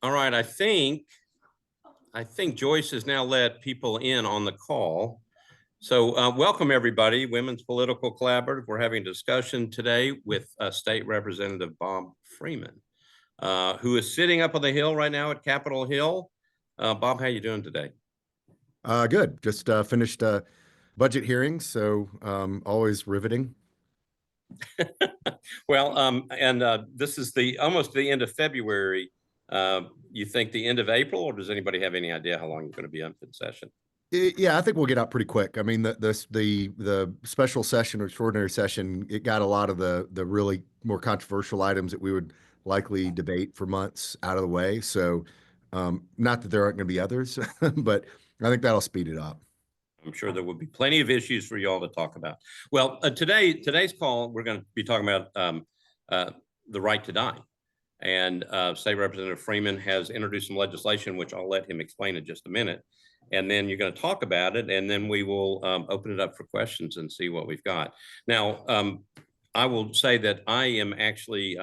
All right, I think Joyce has now let people in on the call. So welcome everybody, Women's Political Collaborative. We're having a discussion today with State Representative Bob Freeman, who is sitting up on the Hill right now at Capitol Hill. Bob, how you doing today? Good. Just finished budget hearings, so always riveting. Well, this is almost the end of February. You think the end of April, or does anybody have any idea how long you're going to be up in session? Yeah, I think we'll get out pretty quick. I mean, the special session or extraordinary session, it got a lot of the really more controversial items that we would likely debate for months out of the way. So, not that there aren't going to be others, but I think that'll speed it up. I'm sure there will be plenty of issues for you all to talk about. Well, today's call, we're going to be talking about the right to die. And State Representative Freeman has introduced some legislation, which I'll let him explain in just a minute. And then you're going to talk about it, and then we will open it up for questions and see what we've got. Now, I will say that I am actually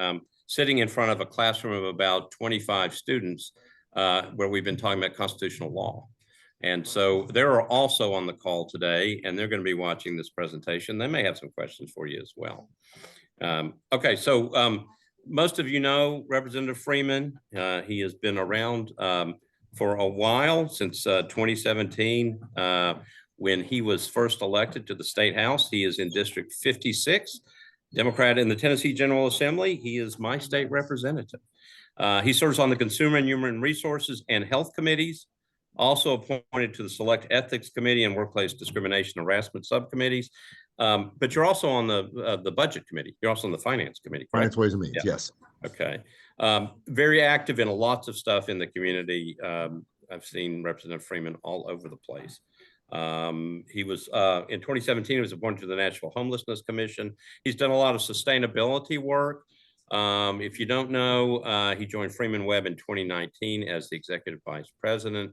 sitting in front of a classroom of about 25 students where we've been talking about constitutional law. And so they're also on the call today, and they're going to be watching this presentation. They may have some questions for you as well. Okay, so most of you know Representative Freeman. He has been around for a while, since 2017, when he was first elected to the State House. He is in District 56, Democrat in the Tennessee General Assembly. He is my state representative. He serves on the Consumer and Human Resources and Health Committees, also appointed to the Select Ethics Committee and Workplace Discrimination Harassment Subcommittees. But you're also on the Budget Committee. You're also on the Finance Committee, correct? Finance, Ways and Means, Yeah. yes. Okay. Very active in lots of stuff in the community. I've seen Representative Freeman all over the place. He was, in 2017, he was appointed to the National Homelessness Commission. He's done a lot of sustainability work. If you don't know, he joined Freeman Webb in 2019 as the Executive Vice President.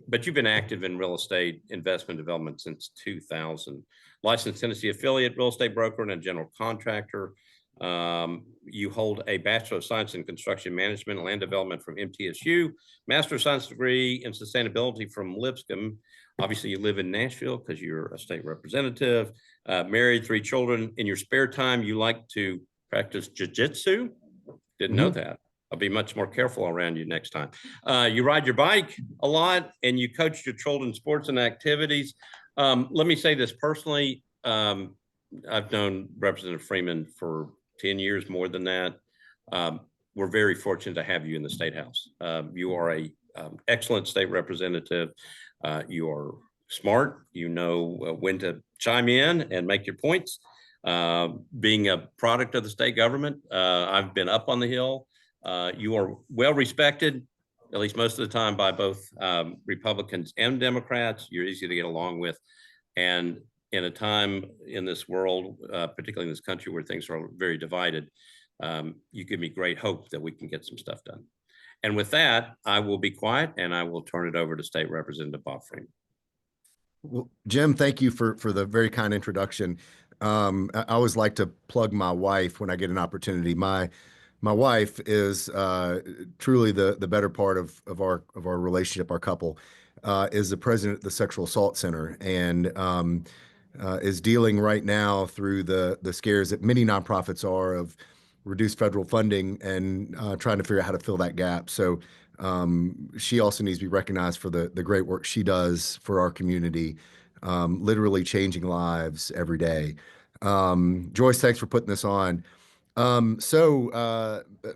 But you've been active in real estate investment development since 2000. Licensed Tennessee affiliate, real estate broker, and a general contractor. You hold a Bachelor of Science in Construction Management and Land Development from MTSU, Master of Science degree in Sustainability from Lipscomb. Obviously, you live in Nashville because you're a state representative. Married, 3 children. In your spare time, you like to practice jiu-jitsu. Didn't know that. I'll be much more careful around you next time. You ride your bike a lot, and you coach your children's sports and activities. Let me say this personally. I've known Representative Freeman for 10 years, more than that. We're very fortunate to have you in the State House. You are a excellent state representative. You are smart. You know when to chime in and make your points. Being a product of the state government, I've been up on the Hill. You are well respected, at least most of the time, by both Republicans and Democrats. You're easy to get along with. And in a time in this world, particularly in this country where things are very divided, you give me great hope that we can get some stuff done. And with that, I will be quiet and I will turn it over to State Representative Bob Freeman. Well, Jim, thank you for the very kind introduction. I always like to plug my wife when I get an opportunity. My wife is truly the better part of our relationship. Our couple is the president of the Sexual Assault Center, and is dealing right now through the scares that many nonprofits are of reduced federal funding and trying to figure out how to fill that gap. So she also needs to be recognized for the great work she does for our community, literally changing lives every day. Joyce, thanks for putting this on.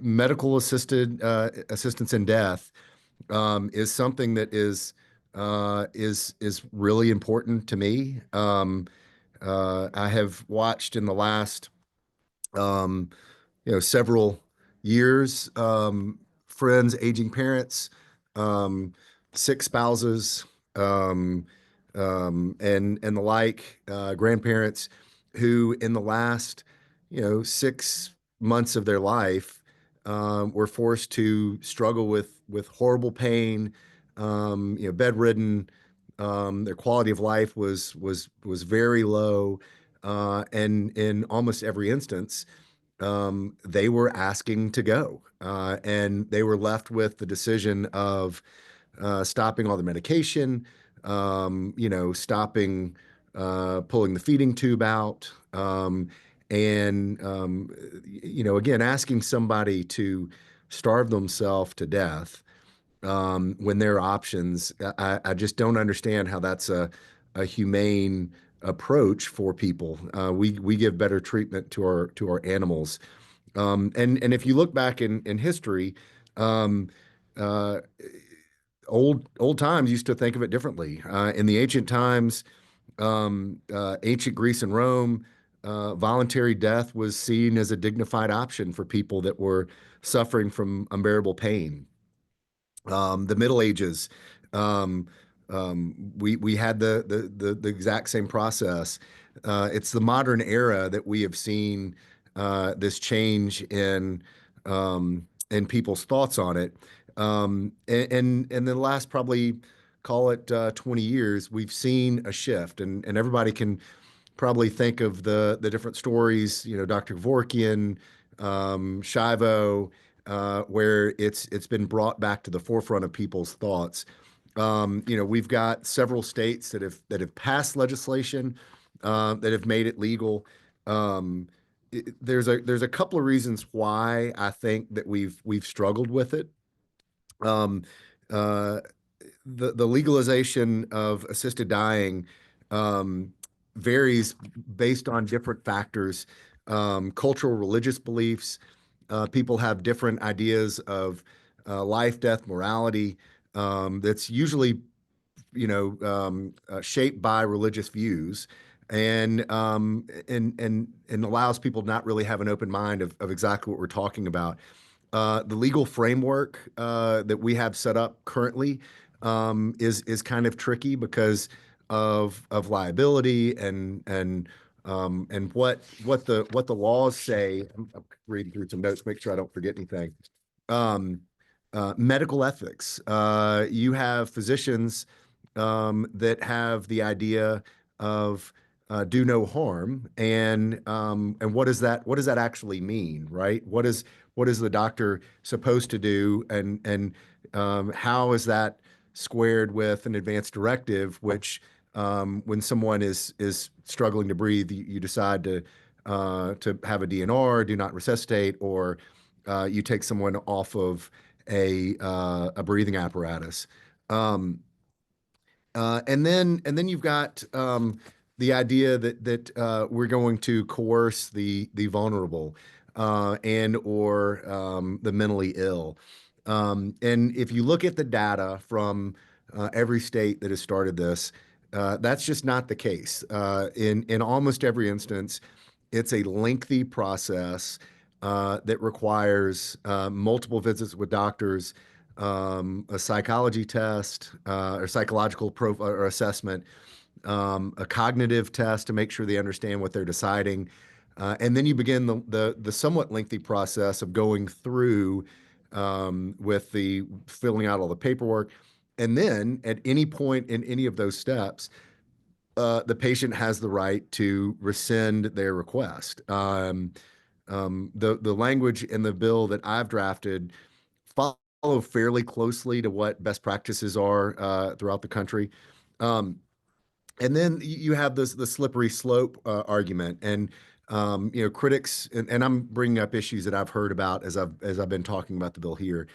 Medical assistance in death is something that is really important to me. I have watched in the last several years, friends, aging parents, sick spouses, and the like, grandparents who in the last 6 months of their life were forced to struggle with horrible pain, bedridden. Their quality of life was very low, and in almost every instance, they were asking to go. And they were left with the decision of stopping all the medication, stopping, pulling the feeding tube out, and, again, asking somebody to starve themselves to death when there are options. I just don't understand how that's a humane approach for people. We give better treatment to our animals. And if you look back in history, um, uh, old times used to think of it differently. In the ancient times, ancient Greece and Rome, voluntary death was seen as a dignified option for people that were suffering from unbearable pain. The Middle Ages, um, we had the exact same process. It's the modern era that we have seen this change in people's thoughts on it. And the last probably call it 20 years, we've seen a shift, and everybody can probably think of the different stories, Dr. Vorkian, Shivo, where it's been brought back to the forefront of people's thoughts. We've got several states that have passed legislation that have made it legal. Um, there's a couple of reasons why I think that we've struggled with it. Um, uh, the legalization of assisted dying um, varies based on different factors, cultural, religious beliefs. People have different ideas of life, death, morality. That's usually, shaped by religious views, and allows people to not really have an open mind of exactly what we're talking about. The legal framework that we have set up currently is kind of tricky because of liability and what the laws say. I'm reading through some notes, make sure I don't forget anything. Um, Medical ethics. You have physicians that have the idea of do no harm, and what does that actually mean, right? What is the doctor supposed to do, and how is that squared with an advanced directive, which when someone is struggling to breathe, you decide to have a DNR, do not resuscitate, or you take someone off of a breathing apparatus. Um, and then you've got the idea that we're going to coerce the vulnerable and or the mentally ill. And if you look at the data from every state that has started this, that's just not the case. In almost every instance, it's a lengthy process that requires multiple visits with doctors, a psychology test or psychological profile or assessment, a cognitive test to make sure they understand what they're deciding, and then you begin the somewhat lengthy process of going through with the filling out all the paperwork, and then at any point in any of those steps, the patient has the right to rescind their request. The language in the bill that I've drafted follow fairly closely to what best practices are throughout the country. Um, and then you have the slippery slope argument, and critics, and I'm bringing up issues that I've heard about as I've been talking about the bill here.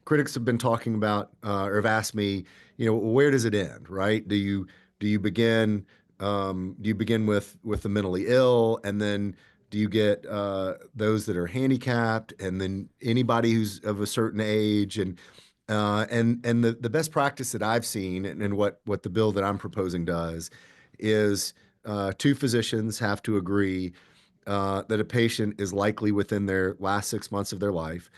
Critics have been talking about or have asked me, where does it end, right? Do you begin with the mentally ill, and then do you get those that are handicapped, and then anybody who's of a certain age, and the best practice that I've seen, and what the bill that I'm proposing does is two physicians have to agree that a patient is likely within their last 6 months of their life,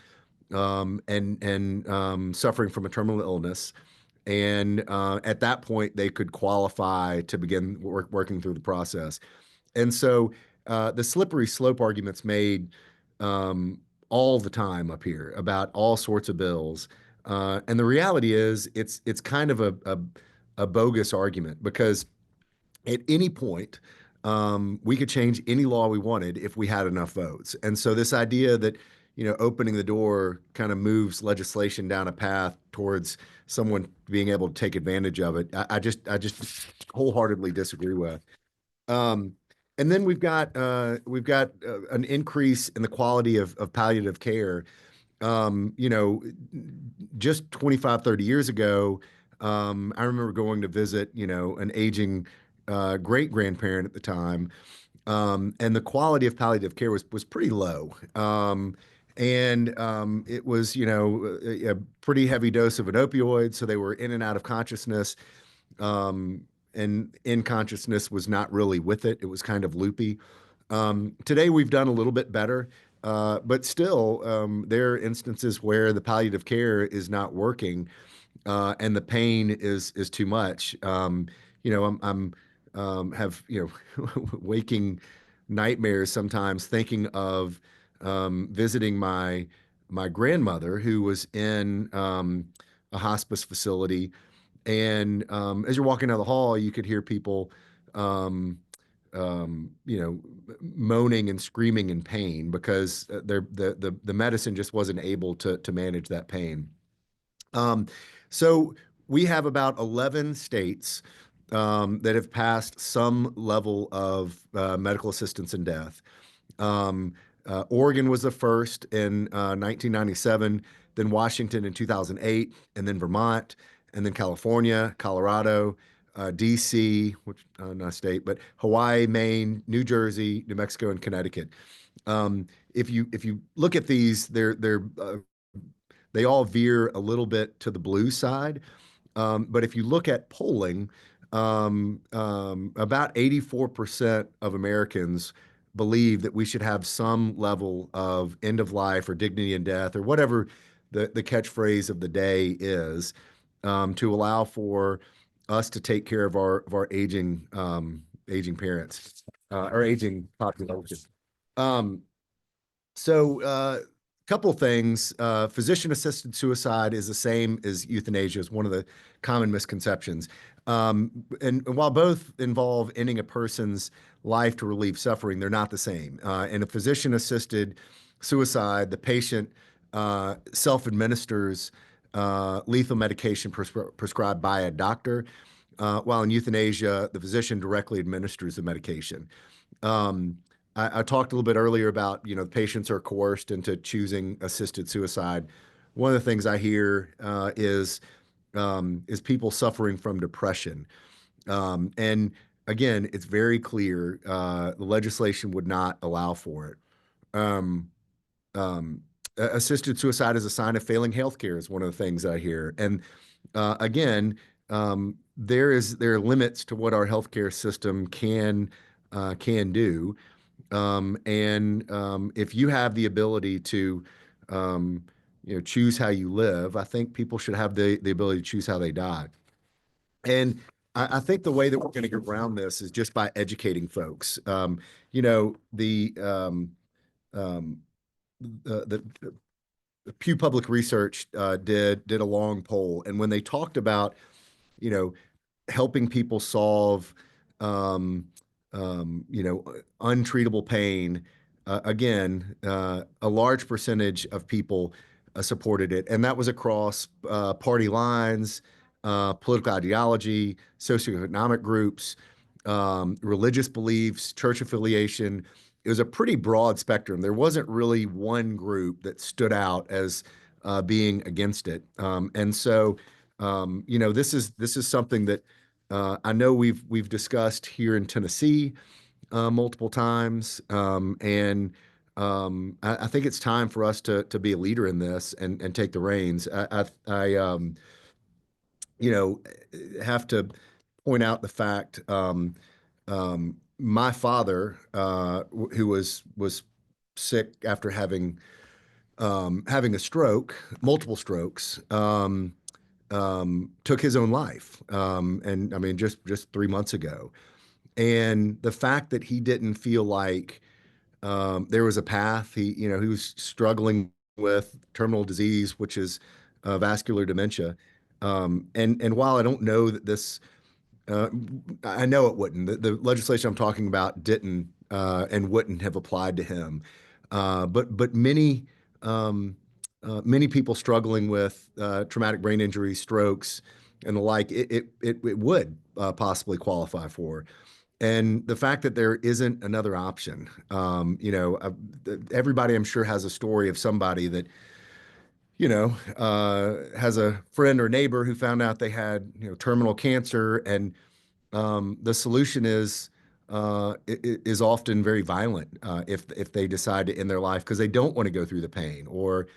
and suffering from a terminal illness. And at that point, they could qualify to begin working through the process. And so the slippery slope argument's made um, all the time up here about all sorts of bills. And the reality is, it's kind of a bogus argument, because at any point, we could change any law we wanted if we had enough votes. And so this idea that, opening the door kind of moves legislation down a path towards someone being able to take advantage of it, I just wholeheartedly disagree with. Um, and then we've got an increase in the quality of palliative care. um, you know, just 25, 30 years ago, I remember going to visit, an aging great grandparent at the time, and the quality of palliative care was pretty low. And it was, a pretty heavy dose of an opioid, so they were in and out of consciousness. Um, and in consciousness was not really with it. It was kind of loopy. Today we've done a little bit better, but still, there are instances where the palliative care is not working, and the pain is too much. I'm have waking nightmares sometimes thinking of visiting my grandmother who was in a hospice facility, and as you're walking down the hall, you could hear people, um, moaning and screaming in pain because the medicine just wasn't able to manage that pain. Um, so we have about 11 states that have passed some level of medical assistance in death. Um, Oregon was the first in 1997, then Washington in 2008, and then Vermont, and then California, Colorado, DC, which not a state, but Hawaii, Maine, New Jersey, New Mexico, and Connecticut. If you look at these, they all veer a little bit to the blue side. But if you look at polling, about 84% of Americans believe that we should have some level of end of life or dignity in death or whatever the catchphrase of the day is, to allow for us to take care of our aging parents, or aging population. Um, so, couple things. Physician-assisted suicide is the same as euthanasia, is one of the common misconceptions. And while both involve ending a person's life to relieve suffering, they're not the same. In a physician-assisted suicide, the patient self-administers lethal medication prescribed by a doctor, while in euthanasia, the physician directly administers the medication. Um, I talked a little bit earlier about, patients are coerced into choosing assisted suicide. One of the things I hear is people suffering from depression. And again, it's very clear the legislation would not allow for it. Um, um, Assisted suicide is a sign of failing healthcare is one of the things that I hear. And again, there are limits to what our healthcare system can do. And if you have the ability to, um, choose how you live, I think people should have the ability to choose how they die. And I think the way that we're going to get around this is just by educating folks. You know, um, the Pew Public Research did a long poll, and when they talked about, you know, helping people solve, um, untreatable pain. Again, a large percentage of people supported it, and that was across party lines, political ideology, socioeconomic groups, religious beliefs, church affiliation. It was a pretty broad spectrum. There wasn't really one group that stood out as being against it. And so, this is something that I know we've discussed here in Tennessee multiple times, and I think it's time for us to be a leader in this and take the reins. I you know have to point out the fact, my father, who was sick after having a stroke, multiple strokes. Took his own life. And I mean, just 3 months ago. And the fact that he didn't feel like there was a path, he was struggling with terminal disease, which is vascular dementia. And while I don't know that this Uh, I know it wouldn't. The legislation I'm talking about didn't and wouldn't have applied to him. But um, many people struggling with traumatic brain injury, strokes, and the like, it would possibly qualify for. And the fact that there isn't another option, everybody I'm sure has a story of somebody that has a friend or neighbor who found out they had, terminal cancer, and the solution is often very violent if they decide to end their life because they don't want to go through the pain, or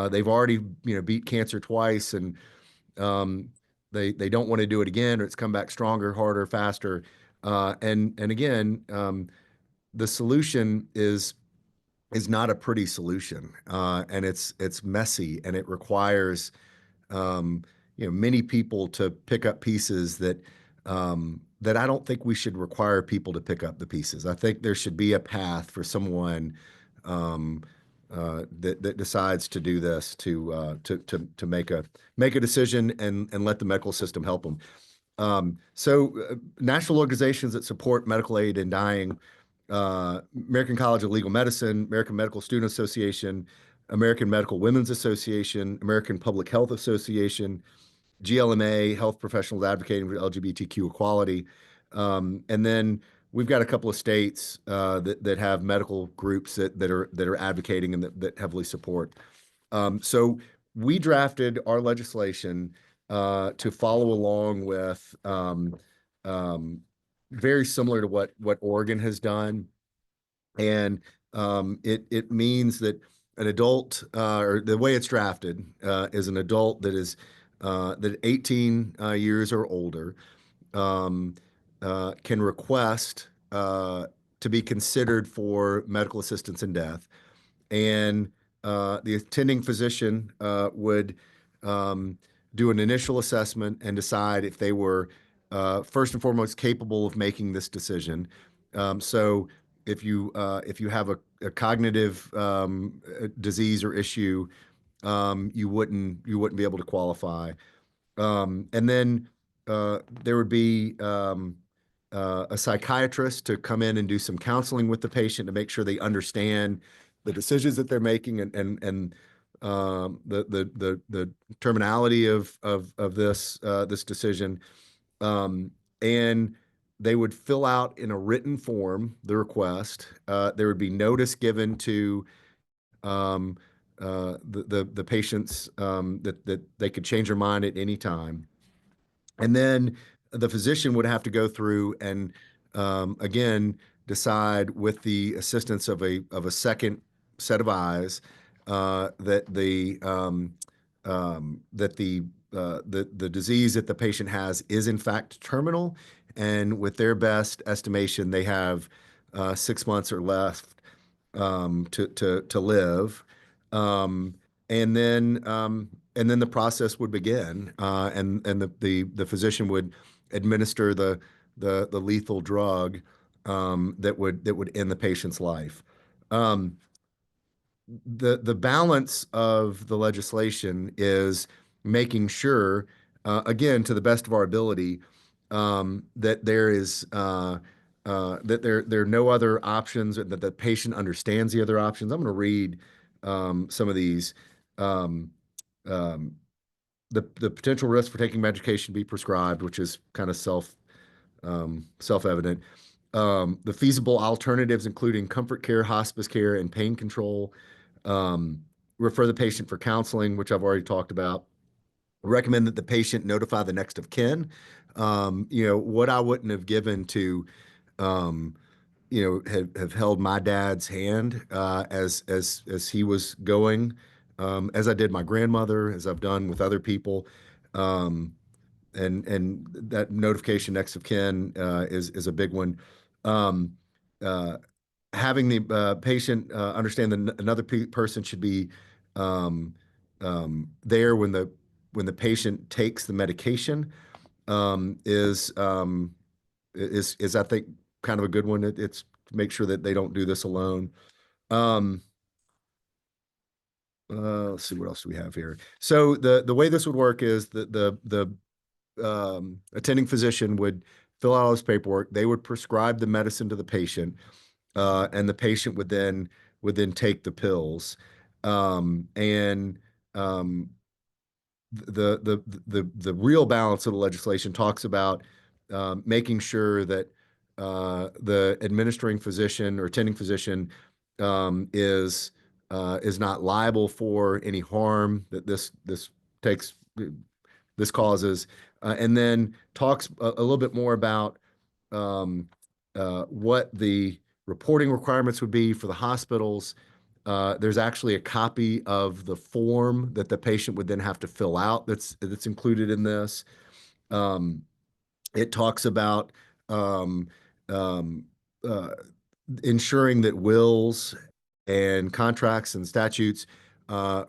they've already beat cancer twice, and um, they don't want to do it again, or it's come back stronger, harder, faster. And again, the solution is not a pretty solution, and it's messy, and it requires um, many people to pick up pieces that I don't think we should require people to pick up the pieces. I think there should be a path for someone um, that decides to do this to make a decision and let the medical system help them. National organizations that support medical aid in dying, American College of Legal Medicine, American Medical Student Association, American Medical Women's Association, American Public Health Association, GLMA, Health Professionals Advocating for LGBTQ Equality. And then we've got a couple of states that have medical groups that are advocating and that heavily support. So we drafted our legislation to follow along with um, very similar to what Oregon has done, and it means that an adult, or the way it's drafted, is an adult that 18 years or older um, can request to be considered for medical assistance in death, and the attending physician would um, do an initial assessment and decide if they were first and foremost capable of making this decision. So if you have a cognitive disease or issue, you wouldn't be able to qualify. And then there would be a psychiatrist to come in and do some counseling with the patient to make sure they understand the decisions that they're making, and the terminality of this decision. And they would fill out in a written form the request. There would be notice given to um, the patients that they could change their mind at any time. And then the physician would have to go through and again decide with the assistance of a second set of eyes that the disease that the patient has is in fact terminal, and with their best estimation, they have 6 months or less to live. Um, and then the process would begin, and the physician would administer the lethal drug that would end the patient's life. Um, the balance of the legislation is making sure, again, to the best of our ability, that there are no other options, and that the patient understands the other options. I'm going to read some of these. Um, um, the potential risk for taking medication to be prescribed, which is kind of self-evident. The feasible alternatives, including comfort care, hospice care, and pain control. Um, Refer the patient for counseling, which I've already talked about. Recommend that the patient notify the next of kin. What I wouldn't have given to, um, have held my dad's hand as he was going, as I did my grandmother, as I've done with other people. Um, and that notification next of kin is a big one. Um, uh, Having the patient understand that another person should be um, there when the patient takes the medication is I think kind of a good one. It's to make sure that they don't do this alone. Um, let's see what else do we have here. So the way this would work is the attending physician would fill out all this paperwork. They would prescribe the medicine to the patient, and the patient would then take the pills. And um, the real balance of the legislation talks about making sure that the administering physician or attending physician is not liable for any harm that takes this causes, and then talks a little bit more about um, what the reporting requirements would be for the hospitals. There's actually a copy of the form that the patient would then have to fill out that's included in this. Um, it talks about um, um, uh, ensuring that wills and contracts and statutes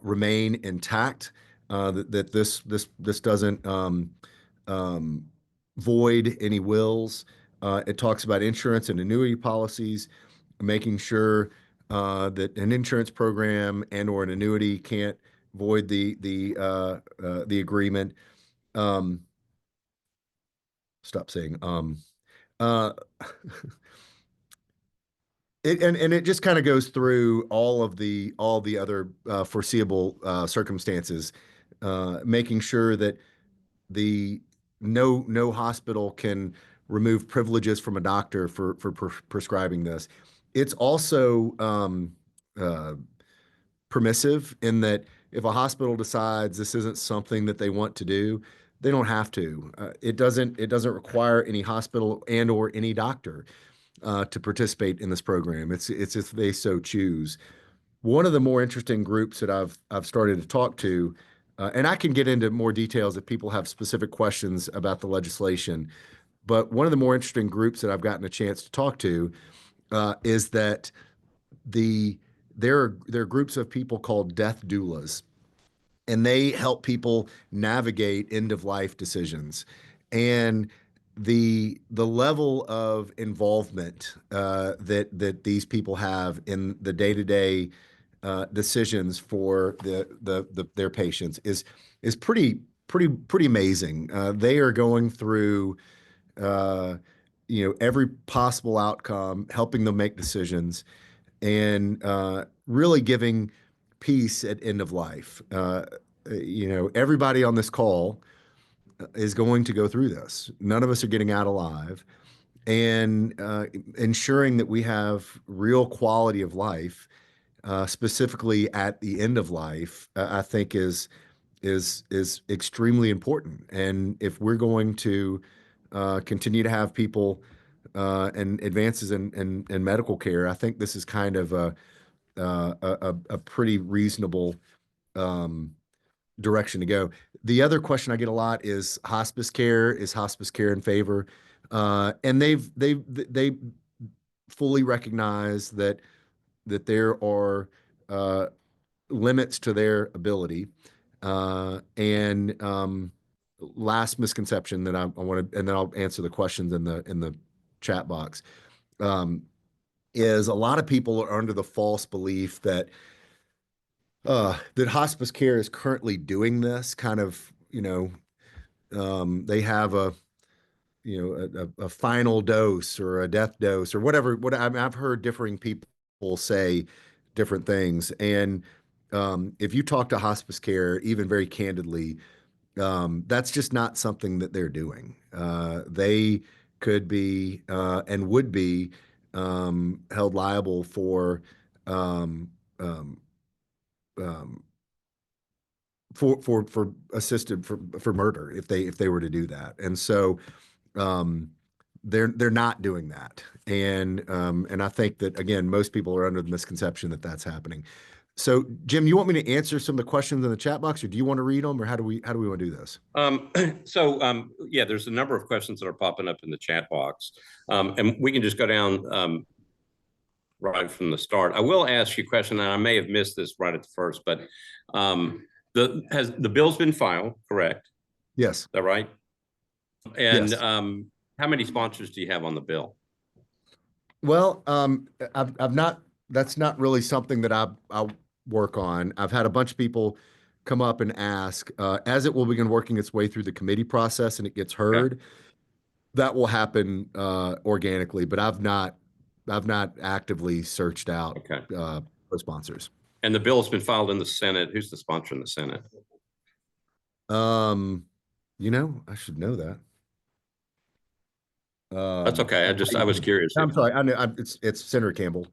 remain intact, that this doesn't um, void any wills. It talks about insurance and annuity policies, making sure that an insurance program and or an annuity can't void the agreement. Um, Stop saying uh, and it just kind of goes through all the other foreseeable circumstances, making sure that the no hospital can remove privileges from a doctor for prescribing this. It's also uh, permissive in that if a hospital decides this isn't something that they want to do, they don't have to. It doesn't require any hospital and or any doctor to participate in this program. It's if they so choose. One of the more interesting groups that I've started to talk to, and I can get into more details if people have specific questions about the legislation. But one of the more interesting groups that I've gotten a chance to talk to is that there are groups of people called death doulas, and they help people navigate end of life decisions. And the level of involvement that these people have in the day-to-day decisions for their patients is pretty amazing. They are going through uh, every possible outcome, helping them make decisions, and really giving peace at end of life. Everybody on this call is going to go through this. None of us are getting out alive, and ensuring that we have real quality of life, specifically at the end of life, I think is extremely important. And if we're going to continue to have people and advances in medical care, I think this is kind of a pretty reasonable um, direction to go. The other question I get a lot is hospice care. Is hospice care in favor? And they fully recognize that there are limits to their ability. And last misconception that I want to, and then I'll answer the questions in the chat box. Um, is a lot of people are under the false belief that hospice care is currently doing this kind of, they have a final dose or a death dose or whatever. I mean, I've heard differing people say different things. And if you talk to hospice care, even very candidly, that's just not something that they're doing. They could be and would be held liable um, um, um, for assisted for murder if they were to do that. And so um, they're not doing that. And I think that again, most people are under the misconception that that's happening. So Jim, you want me to answer some of the questions in the chat box, or do you want to read them, or how do we want to do this? Yeah, there's a number of questions that are popping up in the chat box, and we can just go down right from the start. I will ask you a question, and I may have missed this right at the first, but has the bill's been filed, correct? Yes. Is that right? And Yes. how many sponsors do you have on the bill? Well, I've not. That's not really something that I work on. I've had a bunch of people come up and ask, as it will begin working its way through the committee process and it gets Okay, heard, that will happen organically. But I've not actively searched out okay. co-sponsors. And the bill's been filed in the Senate. Who's the sponsor in the Senate? Um, I should know that. That's okay. I was curious if, I'm sorry. I know it's Senator Campbell.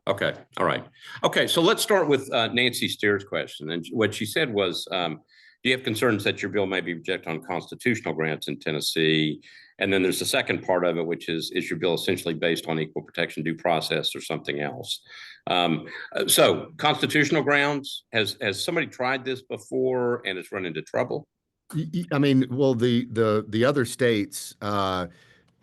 okay. All right. Okay. So let's start with Nancy Steer's question. And what she said was, do you have concerns that your bill may be rejected on constitutional grounds in Tennessee? And then there's the second part of it, which is your bill essentially based on equal protection due process or something else? So constitutional grounds, has somebody tried this before and has run into trouble? I mean, well, the other states in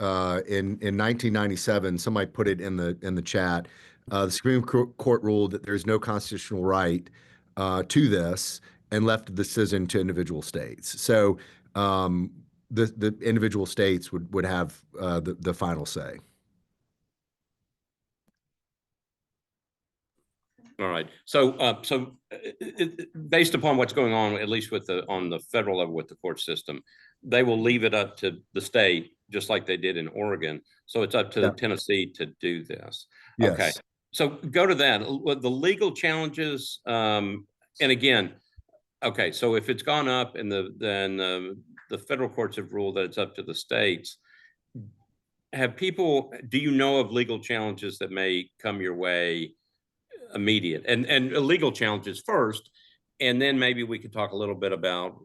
1997, somebody put it in the chat. The Supreme Court ruled that there's no constitutional right to this and left the decision to individual states. So um, the individual states would have the final say. All right. So, based upon what's going on, at least on the federal level with the court system, they will leave it up to the state, just like they did in Oregon. So it's up to Yeah. Tennessee to do this. Okay. Yes. So go to that. The legal challenges, and again, okay. So if it's gone up, and then the federal courts have ruled that it's up to the states. Do you know of legal challenges that may come your way? Immediate and legal challenges first, and then maybe we could talk a little bit about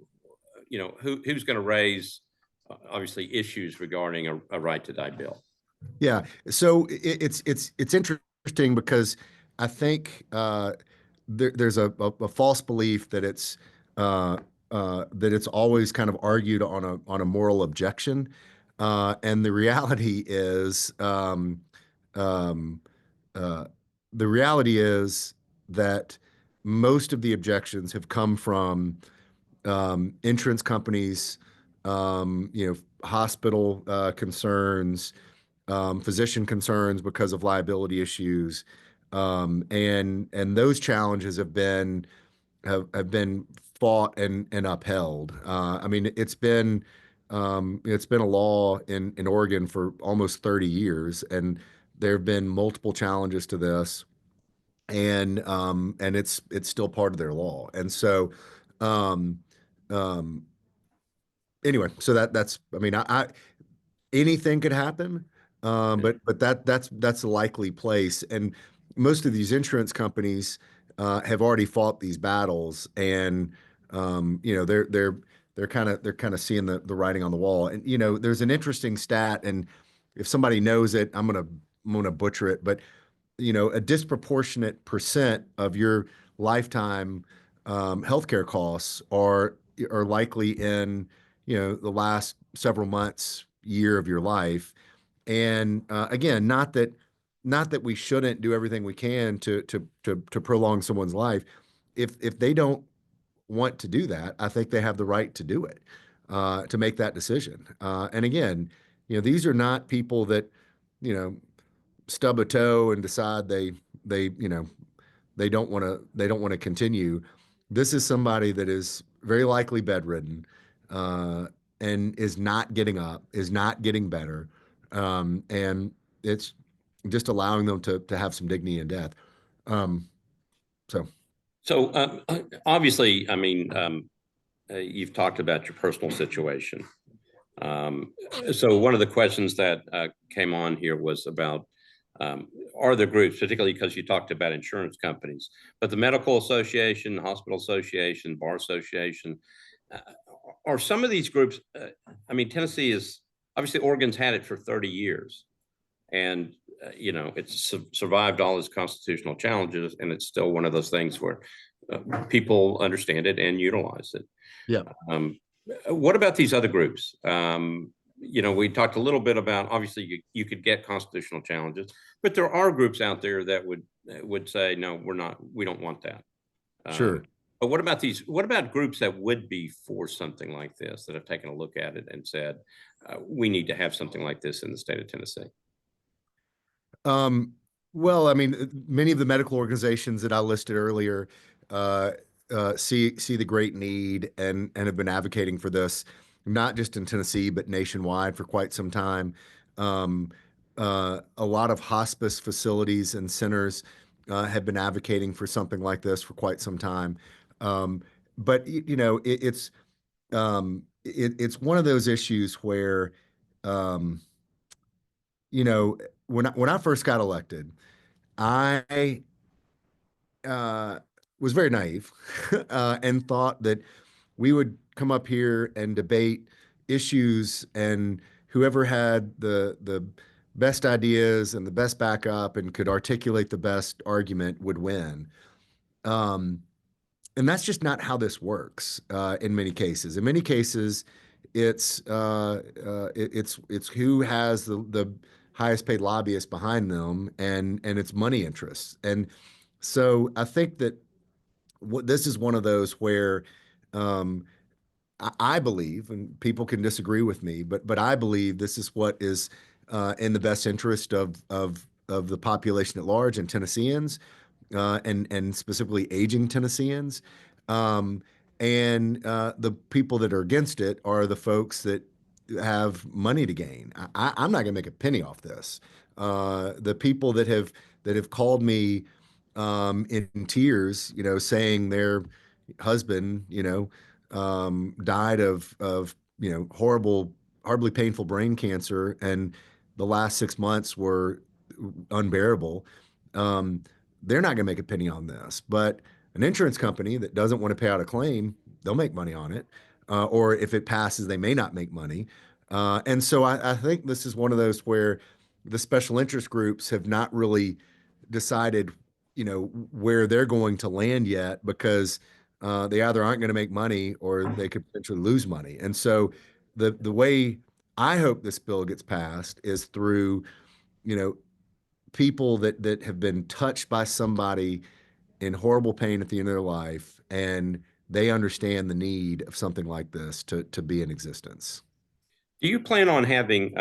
who's going to raise obviously issues regarding a right to die bill. Yeah. So it's interesting because I think there's a false belief that it's always kind of argued on a moral objection, and um, uh, the reality is that most of the objections have come from insurance companies, hospital concerns, physician concerns because of liability issues, and those challenges have been fought and upheld. I mean, it's been a law in Oregon for almost 30 years, and there have been multiple challenges to this, and it's still part of their law. And so, um, um, anyway, so that's I mean, I anything could happen, but that's a likely place. And most of these insurance companies have already fought these battles, and they're kind of seeing the writing on the wall. And there's an interesting stat, and if somebody knows it, I'm gonna butcher it, but a disproportionate percent of your lifetime healthcare costs are likely in the last several months, year of your life. And again, not that we shouldn't do everything we can to prolong someone's life. If they don't want to do that, I think they have the right to do it, to make that decision. And again, these are not people that you know stub a toe and decide they they don't want to continue. This is somebody that is very likely bedridden, uh, and is not getting up, is not getting better, and it's just allowing them to have some dignity in death. Um, so So obviously, I mean, you've talked about your personal situation. Um, so one of the questions that came on here was about, are there groups, particularly because you talked about insurance companies, but the medical association, hospital association, bar association, uh, are some of these groups, I mean, Tennessee is, obviously Oregon's had it for 30 years, and it's survived all its constitutional challenges, and it's still one of those things where people understand it and utilize it. yeah, Um, what about these other groups? We talked a little bit about, obviously you could get constitutional challenges, but there are groups out there that would say, no, we don't want that. sure. But what about groups that would be for something like this, that have taken a look at it and said, we need to have something like this in the state of Tennessee? Um, well, I mean, many of the medical organizations that I listed earlier, see the great need and have been advocating for this, not just in Tennessee but nationwide for quite some time. Um, a lot of hospice facilities and centers have been advocating for something like this for quite some time. Um, but it's one of those issues where um, when I first got elected, I was very naive and thought that we would come up here and debate issues, and whoever had the best ideas and the best backup and could articulate the best argument would win. Um, and that's just not how this works in many cases. In many cases, it's who has the highest paid lobbyists behind them, and it's money interests. And so I think that this is one of those where um, I believe, and people can disagree with me, but I believe this is what is in the best interest of the population at large and Tennesseans, and specifically aging Tennesseans. Um, and the people that are against it are the folks that have money to gain. I'm not going to make a penny off this. The people that have called me in tears, saying their husband, died of horribly painful brain cancer, and the last 6 months were unbearable. Um, they're not going to make a penny on this, but an insurance company that doesn't want to pay out a claim, they'll make money on it. Or if it passes, they may not make money. And so I think this is one of those where the special interest groups have not really decided, where they're going to land yet, because they either aren't going to make money or they could potentially lose money. And so the way I hope this bill gets passed is through, you know, people that have been touched by somebody in horrible pain at the end of their life, and they understand the need of something like this to be in existence. Do you plan on having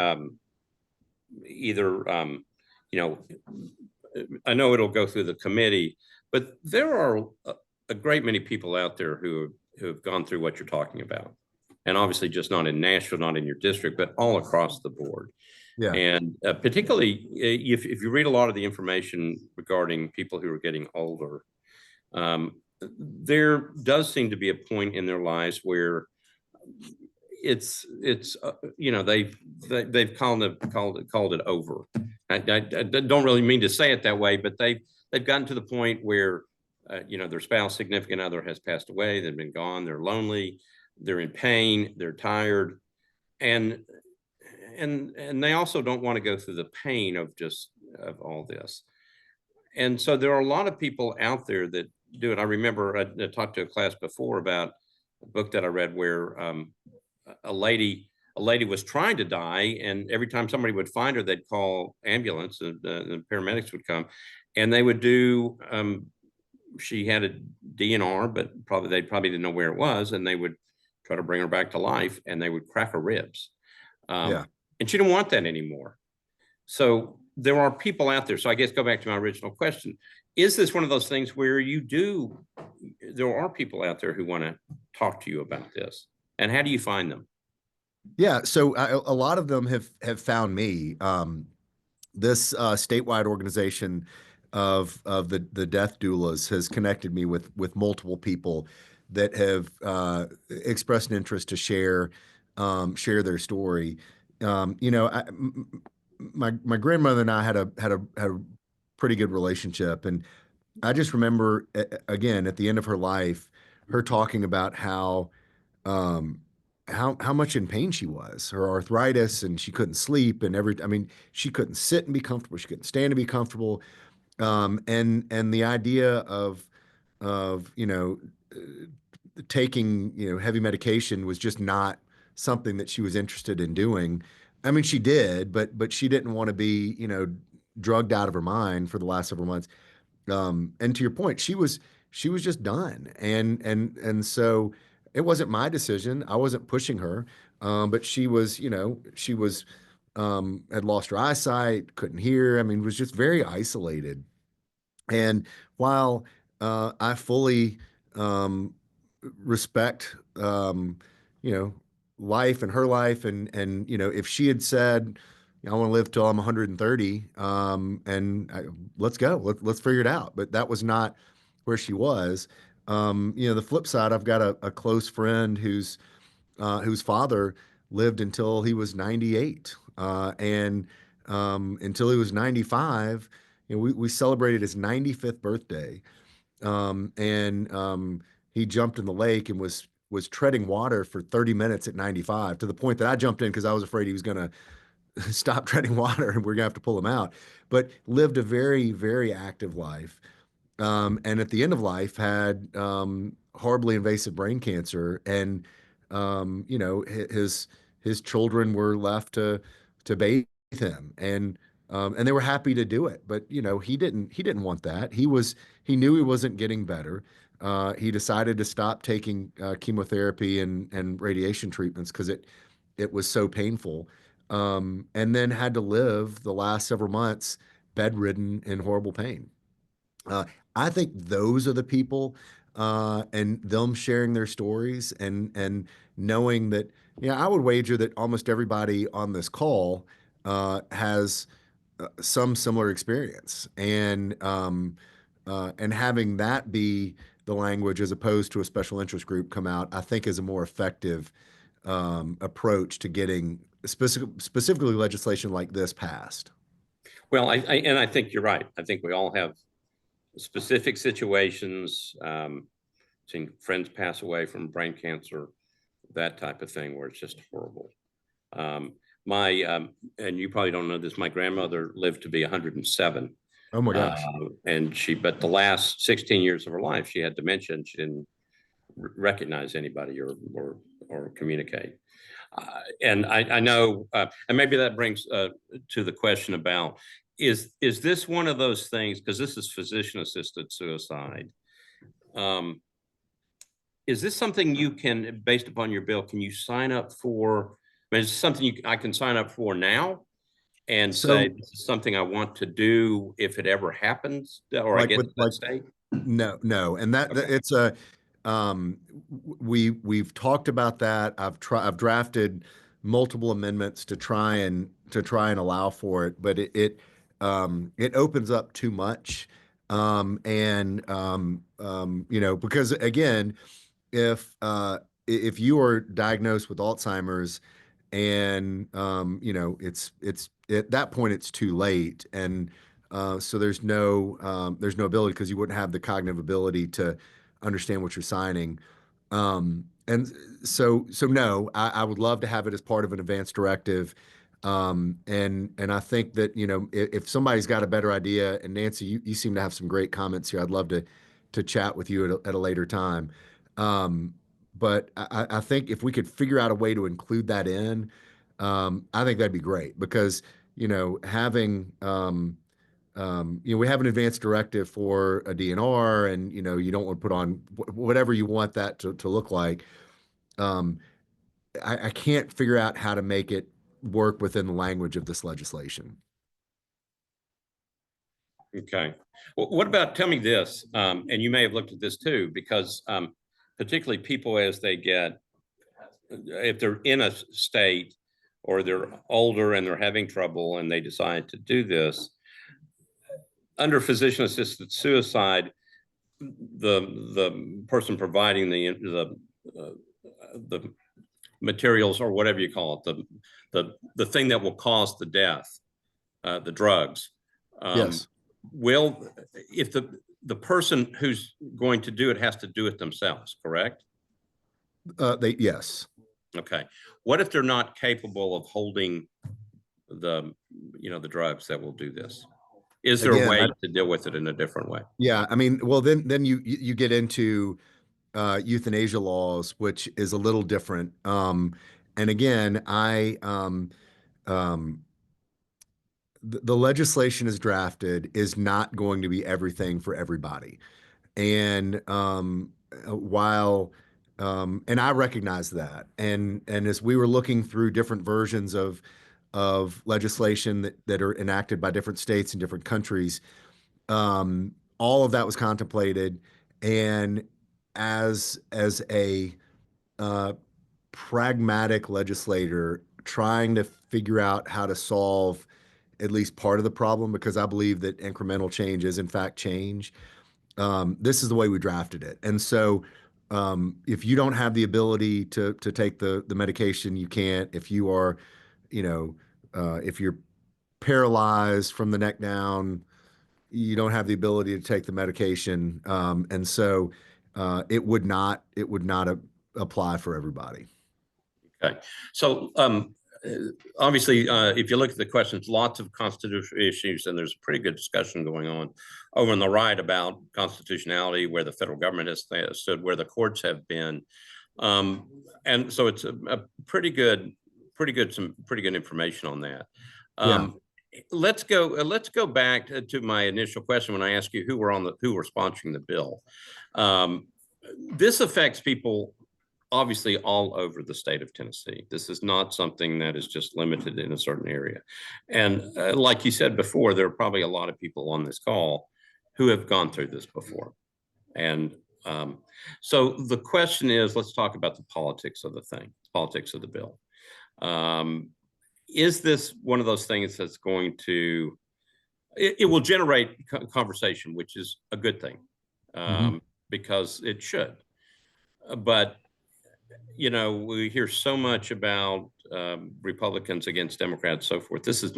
either, you know, I know it'll go through the committee, but there are a great many people out there who have gone through what you're talking about, and obviously just not in Nashville, not in your district, but all across the board. Yeah. And particularly if you read a lot of the information regarding people who are getting older, there does seem to be a point in their lives where it's they've called it over. I don't really mean to say it that way, but they've gotten to the point where their spouse, significant other has passed away, they've been gone, they're lonely, they're in pain, they're tired, and and they also don't want to go through the pain of all this. And so there are a lot of people out there that do it. I remember I talked to a class before about a book that I read where a lady was trying to die, and every time somebody would find her, they'd call ambulance, and the paramedics would come, and they would do. She had a DNR, but they probably didn't know where it was, and they would try to bring her back to life, and they would crack her ribs. Yeah. And she didn't want that anymore. So there are people out there. So I guess go back to my original question. Is this one of those things where there are people out there who want to talk to you about this? And how do you find them? Yeah. So a lot of them have found me. This statewide organization of the death doulas has connected me with multiple people that have expressed an interest to share their story. My grandmother and I had a pretty good relationship, and I just remember again at the end of her life, her talking about um, how much in pain she was, her arthritis, and she couldn't sleep, and I mean, she couldn't sit and be comfortable, she couldn't stand and be comfortable, and the idea of taking heavy medication was just not something that she was interested in doing. I mean, she did, but she didn't want to be drugged out of her mind for the last several months. And to your point, she was just done, and so it wasn't my decision. I wasn't pushing her, but she was had lost her eyesight, couldn't hear. I mean, was just very isolated. And while I fully um, respect, you know, life and her life. You know, if she had said, I want to live till I'm 130, let's go, let's figure it out. But that was not where she was. You know, the flip side, I've got a close friend whose father lived until he was 98. Until he was 95, you know, we celebrated his 95th birthday. He jumped in the lake and was treading water for 30 minutes at 95, to the point that I jumped in because I was afraid he was going to stop treading water and we're going to have to pull him out. But lived a very, very active life. And at the end of life had horribly invasive brain cancer. You know, his children were left to bathe him, and they were happy to do it. But you know, he didn't want that. He knew he wasn't getting better. He decided to stop taking chemotherapy and radiation treatments because it was so painful. And then had to live the last several months bedridden in horrible pain. Uh, I think those are the people, and them sharing their stories and knowing that, you know, I would wager that almost everybody on this call has some similar experience, and having that be the language as opposed to a special interest group come out, I think is a more effective approach to getting specifically legislation like this passed. Well, and I think you're right. I think we all have specific situations, seeing friends pass away from brain cancer, that type of thing, where it's just horrible. And you probably don't know this, my grandmother lived to be 107. Oh my gosh. But the last 16 years of her life, she had dementia and she didn't recognize anybody or communicate. And I know, and maybe that brings to the question about, is this one of those things, because this is physician assisted suicide. Is this something you can, based upon your bill, can you sign up for? I mean, is this something I can sign up for now and say, So this is something I want to do if it ever happens, or I like get with to that like state? no, and that Okay. it's a we've talked about that. I've drafted multiple amendments to try and allow for it, but it opens up too much. You know, because again, if if you are diagnosed with Alzheimer's and you know, it's at that point it's too late, and so there's no ability because you wouldn't have the cognitive ability to understand what you're signing. And so no, I would love to have it as part of an advanced directive. And I think that, you know, if somebody's got a better idea, and Nancy, you seem to have some great comments here. I'd love to chat with you at a later time. Um, but I think if we could figure out a way to include that in, I think that'd be great because, you know, you know, we have an advanced directive for a DNR, and you know, you don't want to put on whatever you want that to look like. Um, I can't figure out how to make it work within the language of this legislation. Okay. Well, what about, tell me this, and you may have looked at this too, because particularly people as they get, if they're in a state or they're older and they're having trouble and they decide to do this, under physician assisted suicide, the person providing the materials or whatever you call it, the thing that will cause the death, the drugs, um, Yes. will, if the person who's going to do it has to do it themselves, correct? Yes. Okay. What if they're not capable of holding the, you know, the drugs that will do this? Is there a Again, way to deal with it in a different way? yeah, I mean, well, then you get into euthanasia laws, which is a little different. And again, um, the legislation is drafted is not going to be everything for everybody. And while and I recognize that, and as we were looking through different versions of legislation that are enacted by different states and different countries, all of that was contemplated, and as a uh, pragmatic legislator trying to figure out how to solve at least part of the problem, because I believe that incremental change is in fact change. This is the way we drafted it. And so if you don't have the ability to take the medication, you can't. If you are, you know, if you're paralyzed from the neck down, you don't have the ability to take the medication. And so it would not apply for everybody. Okay. So uh, obviously, if you look at the questions, lots of constitutional issues, and there's a pretty good discussion going on over on the right about constitutionality, where the federal government has stood, where the courts have been. And so it's a some pretty good information on that. Yeah. Let's go back to my initial question when I asked you who were sponsoring the bill. Um, this affects people obviously all over the state of Tennessee. This is not something that is just limited in a certain area. And like you said before, there are probably a lot of people on this call who have gone through this before. And so the question is, let's talk about the politics of the thing, politics of the bill. Um, is this one of those things that's going to, it will generate conversation, which is a good thing, Mhm. because it should. But you know, we hear so much about Republicans against Democrats, so forth. This is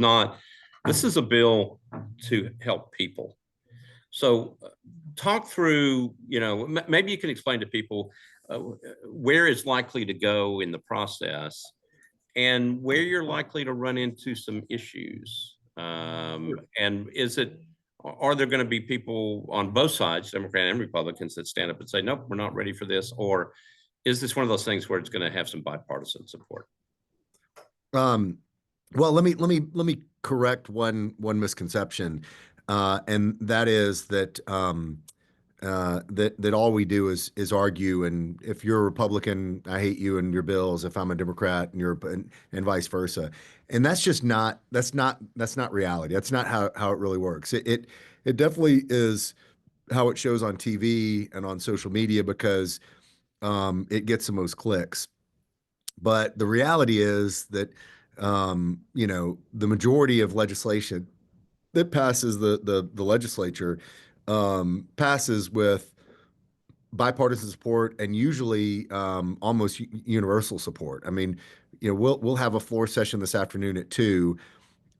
a bill to help people. So talk through, you know, maybe you can explain to people where it's likely to go in the process and where you're likely to run into some issues. And are there going to be people on both sides, Democrat and Republicans, that stand up and say, nope, we're not ready for this? Or is this one of those things where it's going to have some bipartisan support? Um, well, let me correct one misconception, and that is that that all we do is argue. And if you're a Republican, I hate you and your bills. If I'm a Democrat, and vice versa. And that's not reality. That's not how it really works. It definitely is how it shows on TV and on social media, because it gets the most clicks. But the reality is that the majority of legislation that passes the legislature passes with bipartisan support, and usually almost universal support. I mean, we'll have a floor session this afternoon at 2.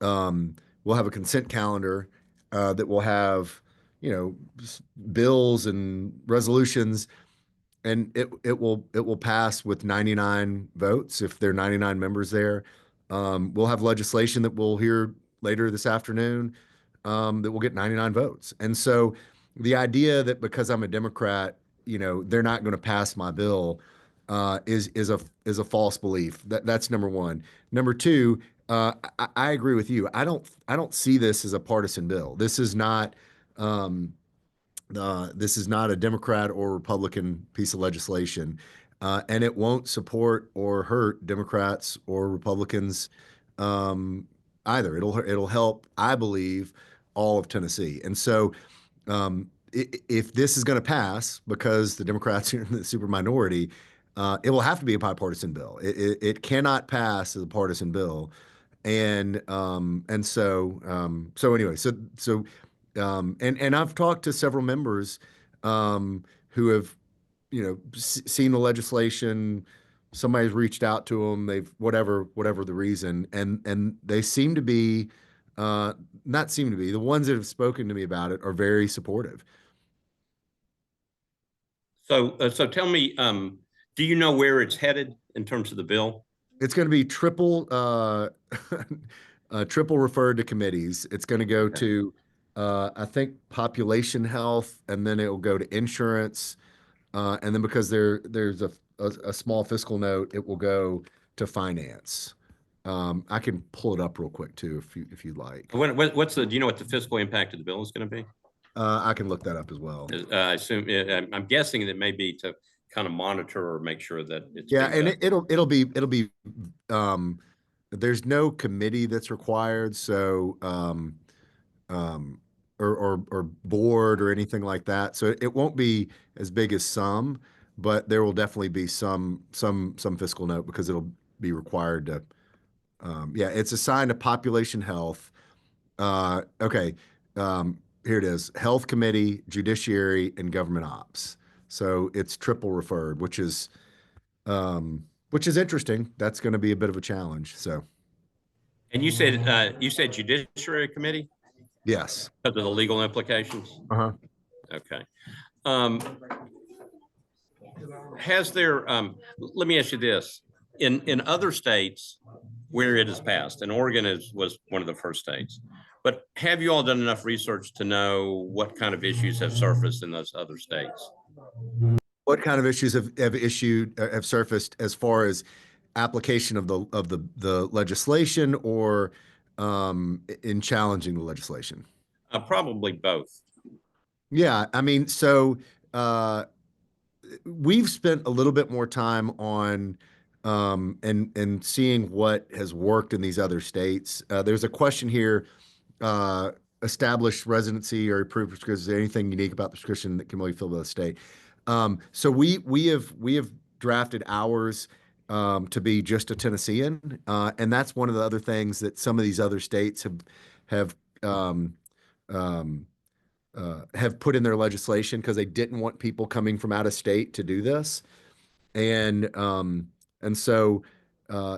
We'll have a consent calendar that will have bills and resolutions, and it will pass with 99 votes if there are 99 members there. We'll have legislation that we'll hear later this afternoon that will get 99 votes. And so the idea that because I'm a Democrat, they're not going to pass my bill is a false belief. That's number one. Number two, I agree with you. I don't see this as a partisan bill. This is not a Democrat or Republican piece of legislation, and it won't support or hurt Democrats or Republicans either. It'll help, I believe, all of Tennessee. And so, if this is going to pass, because the Democrats are in the super minority, it will have to be a bipartisan bill. It cannot pass as a partisan bill. And so anyway, and I've talked to several members who have seen the legislation. Somebody's reached out to them. They've whatever the reason, and they seem to be not seem to be the ones that have spoken to me about it are very supportive. So tell me, do you know where it's headed in terms of the bill? It's going to be triple triple referred to committees. It's going to go Okay. to I think population health, and then it will go to insurance, and then because there's a small fiscal note, it will go to finance. I can pull it up real quick too if you'd like. Do you know what the fiscal impact of the bill is going to be? I can look that up as well. I assume, I'm guessing that it may be to kind of monitor or make sure that it's Yeah, being and done. it'll be there's no committee that's required, so or board or anything like that. So it won't be as big as some, but there will definitely be some fiscal note because it'll be required to. Yeah, it's assigned to population health. Okay, here it is: Health Committee, Judiciary, and Government Ops. So it's triple referred, which is interesting. That's going to be a bit of a challenge. So And you said Judiciary Committee yes. because of the legal implications? Uh-huh. Okay. Um, has there, let me ask you this. In other states where it has passed, and Oregon was one of the first states, but have you all done enough research to know what kind of issues have surfaced in those other states? What kind of issues have surfaced as far as application of the legislation or in challenging the legislation? Probably both. Yeah, I mean, so uh, we've spent a little bit more time on and seeing what has worked in these other states. There's a question here: uh, established residency or approved prescription. Is there anything unique about the prescription that can be filled by the state? So we have drafted ours to be just a Tennessean, and that's one of the other things that some of these other states have um, um, have put in their legislation because they didn't want people coming from out of state to do this, and so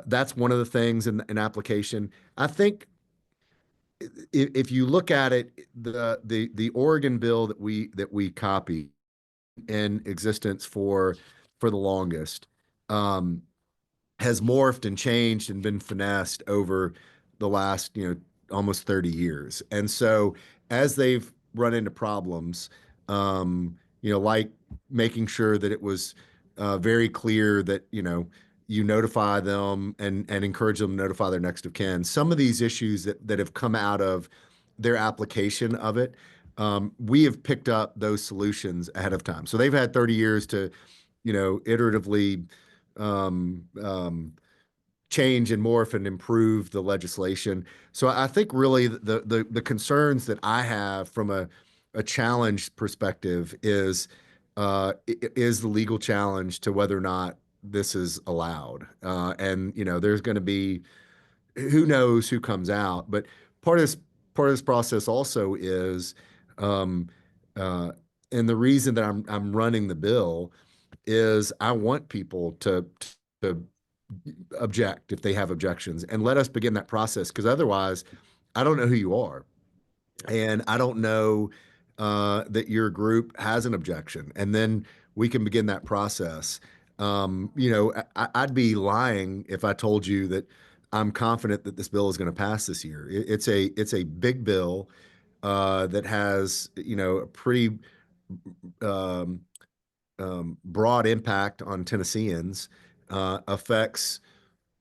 that's one of the things in application. I think if you look at it, the Oregon bill that we copied in existence for the longest um, has morphed and changed and been finessed over the last, almost 30 years. And so as they've run into problems, like making sure that it was very clear that, you notify them and encourage them to notify their next of kin. Some of these issues that have come out of their application of it, we have picked up those solutions ahead of time. So they've had 30 years to, iteratively um, um, change and morph and improve the legislation. So I think really the concerns that I have from a challenge perspective is the legal challenge to whether or not this is allowed. And there's going to be who knows who comes out, but part of this part of this process also is um, uh, and the reason that I'm running the bill is I want people to object if they have objections and let us begin that process because otherwise I don't know who you are and I don't know that your group has an objection and then we can begin that process. I'd be lying if I told you that I'm confident that this bill is going to pass this year. It's a big bill that has a pretty um, broad impact on Tennesseans, affects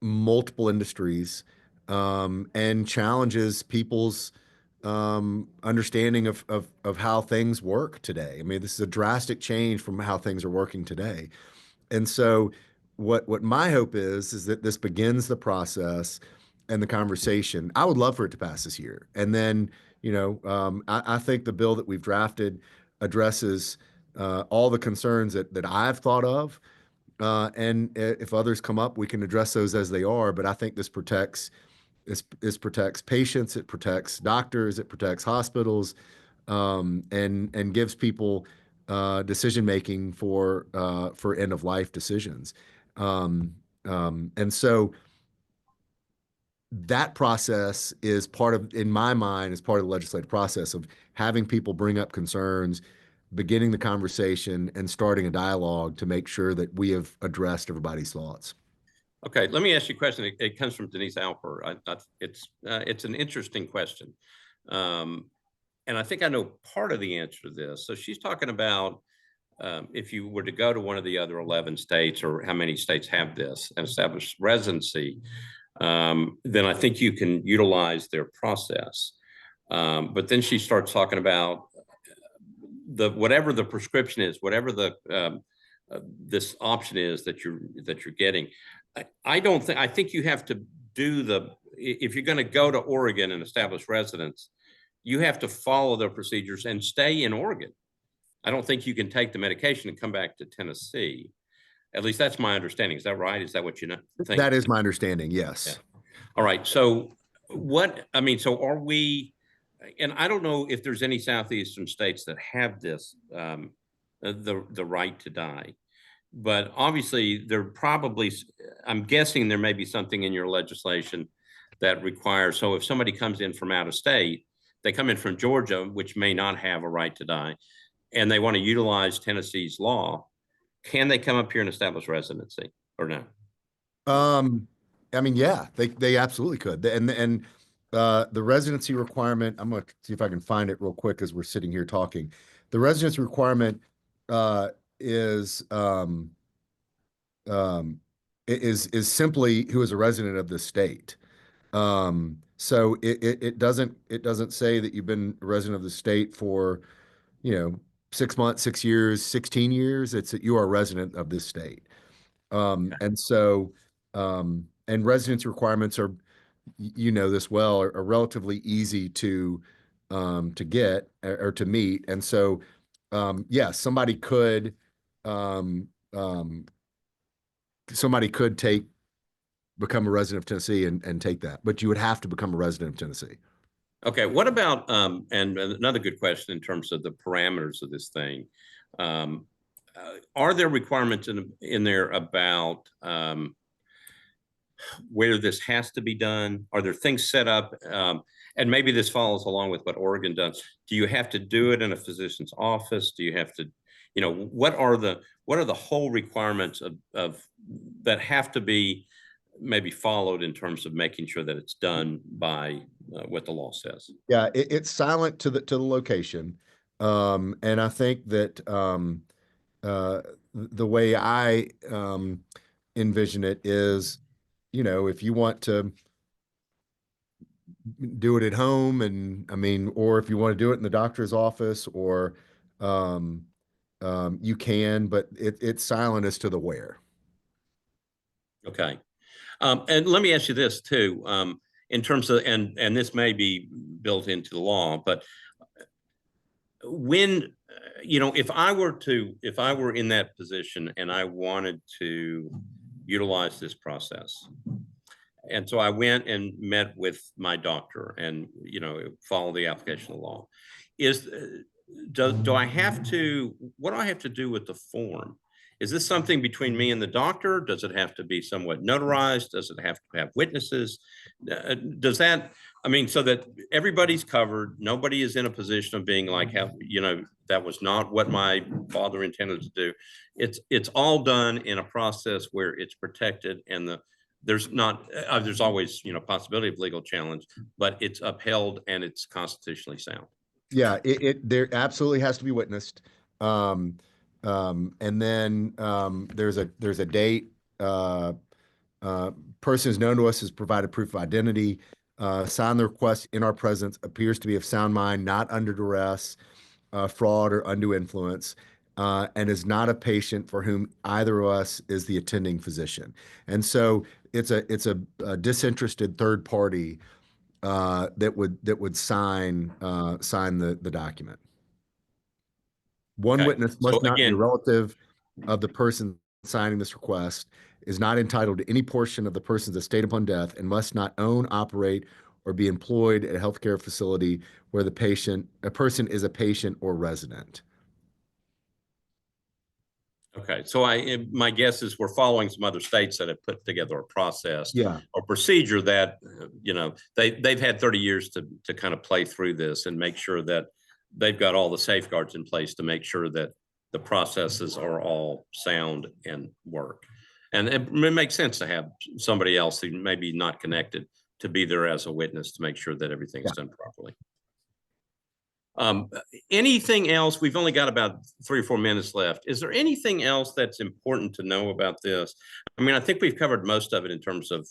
multiple industries, and challenges people's understanding of how things work today. I mean, this is a drastic change from how things are working today. And so what my hope is that this begins the process and the conversation. I would love for it to pass this year. And then, I think the bill that we've drafted addresses all the concerns that I've thought of. And if others come up, we can address those as they are. But I think this protects patients, it protects doctors, it protects hospitals, and gives people decision making for end of life decisions. And so that process is part of, in my mind, is part of the legislative process of having people bring up concerns, beginning the conversation, and starting a dialogue to make sure that we have addressed everybody's thoughts. Okay, let me ask you a question. It comes from Denise Alper. It's an interesting question. And I think I know part of the answer to this. So she's talking about if you were to go to one of the other 11 states, or how many states have this, and establish residency, then I think you can utilize their process. But then she starts talking about whatever the prescription is, whatever the this option is that you're getting. I think you have to do if you're going to go to Oregon and establish residence, you have to follow the procedures and stay in Oregon. I don't think you can take the medication and come back to Tennessee. At least that's my understanding. Is that right? Is that what you think? That is my understanding. Yeah. Yes. All right. So so are we, and I don't know if there's any southeastern states that have this, the right to die, but obviously there probably, I'm guessing there may be something in your legislation that requires, so if somebody comes in from out of state, they come in from Georgia, which may not have a right to die, and they want to utilize Tennessee's law, can they come up here and establish residency or no? I mean, yeah, they absolutely could. And the residency requirement, I'm gonna see if I can find it real quick as we're sitting here talking. The residency requirement is um is simply who is a resident of the state. So it doesn't say that you've been a resident of the state for, you know, 6 months, 6 years, 16 years. It's that you are a resident of this state. And so, and residence requirements are, you know this well, are relatively easy to get or to meet. And so, yes, um, um, somebody could become a resident of Tennessee and take that, but you would have to become a resident of Tennessee. Okay, what about, and another good question in terms of the parameters of this thing. Are there requirements in there about where this has to be done? Are there things set up? And maybe this follows along with what Oregon does. Do you have to do it in a physician's office? Do you have to, you know, what are the whole requirements of that have to be maybe followed in terms of making sure that it's done by what the law says? Yeah, it's silent to the location. And I think that the way I envision it is, you know, if you want to do it at home, and I mean, or if you want to do it in the doctor's office, or um, you can, but it's silent as to the where. Okay. And let me ask you this too, in terms of, and this may be built into the law, but when, you know, if I were in that position and I wanted to utilize this process, and so I went and met with my doctor and, you know, follow the application of the law, is, do I have to, what do I have to do with the form? Is this something between me and the doctor? Does it have to be somewhat notarized? Does it have to have witnesses? Does that, I mean, so that everybody's covered, nobody is in a position of being like, you know, that was not what my father intended to do. It's all done in a process where it's protected, and there's not, there's always, you know, possibility of legal challenge, but it's upheld and it's constitutionally sound. Yeah, there absolutely has to be witnessed. Um, and then there's a date. Uh, Person is known to us has provided proof of identity. Signed the request in our presence, appears to be of sound mind, not under duress, fraud, or undue influence, and is not a patient for whom either of us is the attending physician. And so it's a disinterested third party that would sign the document. One Okay. witness So must not be a again, relative of the person signing this request, is not entitled to any portion of the person's estate upon death, and must not own, operate, or be employed at a healthcare facility where a person is a patient or resident. okay, so my guess is we're following some other states that have put together a process Yeah. or procedure that, you know, they've had 30 years to kind of play through this and make sure that they've got all the safeguards in place to make sure that the processes are all sound and work. And it makes sense to have somebody else who may be not connected to be there as a witness to make sure that everything's done properly. Um, Anything else? We've only got about 3 or 4 minutes left. Is there anything else that's important to know about this? I mean, I think we've covered most of it in terms of,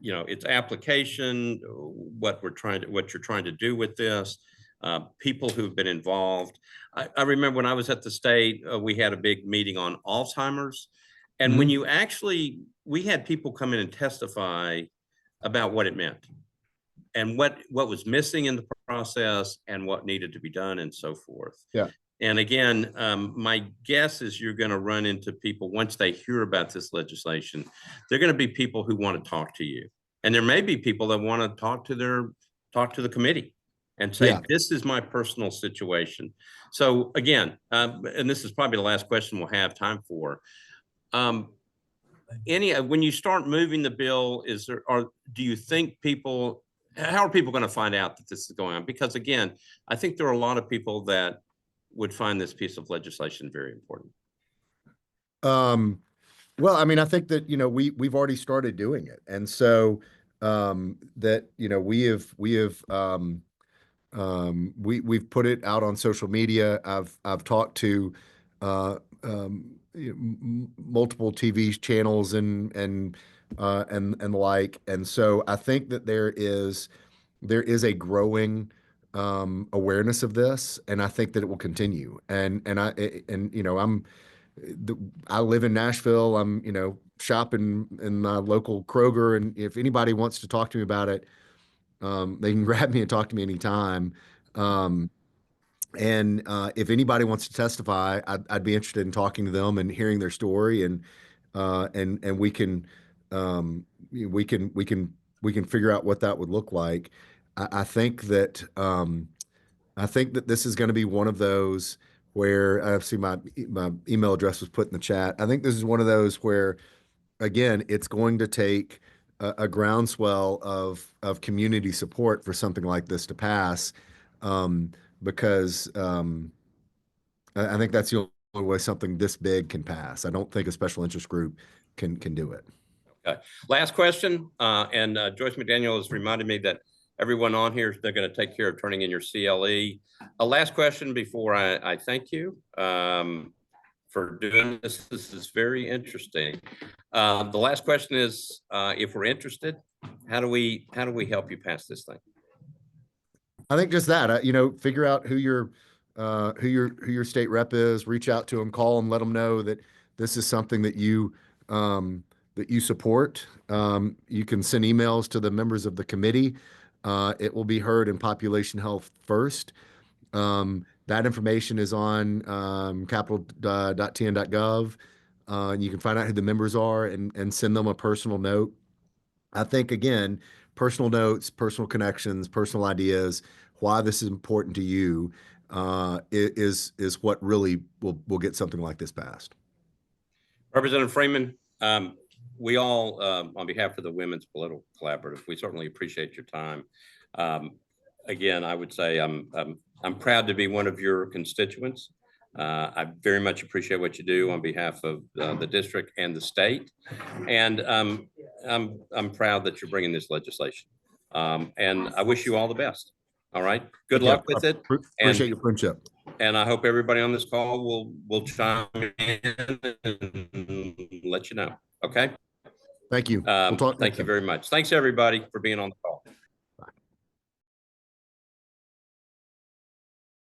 you know, its application, what you're trying to do with this, people who've been involved. I remember when I was at the state, we had a big meeting on Alzheimer's. And when we had people come in and testify about what it meant. and what was missing in the process and what needed to be done and so forth. Yeah. And again, my guess is you're going to run into people once they hear about this legislation. They're going to be people who want to talk to you, and there may be people that want to talk to the committee and say, Yeah. this is my personal situation. So again, and this is probably the last question we'll have time for. When you start moving the bill, do you think how are people going to find out that this is going on? Because again, I think there are a lot of people that would find this piece of legislation very important. Well, I mean, I think that, we've already started doing it. And so, that, we've put it out on social media. I've talked to, multiple TV channels and the like. And so I think that there is a growing awareness of this, and I think that it will continue. I live in Nashville. I'm, shopping in my local Kroger, and if anybody wants to talk to me about it, they can grab me and talk to me anytime. Um, if anybody wants to testify, I'd be interested in talking to them and hearing their story, and we can figure out what that would look like. I think that this is going to be one of those where I see my email address was put in the chat. I think this is one of those where, again, it's going to take a groundswell of community support for something like this to pass, because I think that's the only way something this big can pass. I don't think a special interest group can do it. Okay. Last question, and Joyce McDaniel has reminded me that everyone on here, they're going to take care of turning in your CLE. A last question before I thank you for doing this. This is very interesting. The last question is, if we're interested, how do we help you pass this thing? I think just that, figure out who your state rep is, reach out to them, call them, let them know that this is something that you support. You can send emails to the members of the committee. It will be heard in Population Health first. That information is on capital.tn.gov. And you can find out who the members are and send them a personal note. I think, again, personal notes, personal connections, personal ideas, why this is important to you, is what really will get something like this passed. Representative Freeman, we all, on behalf of the Women's Political Collaborative, we certainly appreciate your time. Again, I would say I'm proud to be one of your constituents. I very much appreciate what you do on behalf of the district and the state, and I'm proud that you're bringing this legislation. And I wish you all the best. All right, good luck with it. Appreciate your friendship. And I hope everybody on this call will chime in and let you know. Okay. Thank you. We'll talk. Thank you very much. Thanks everybody for being on the call.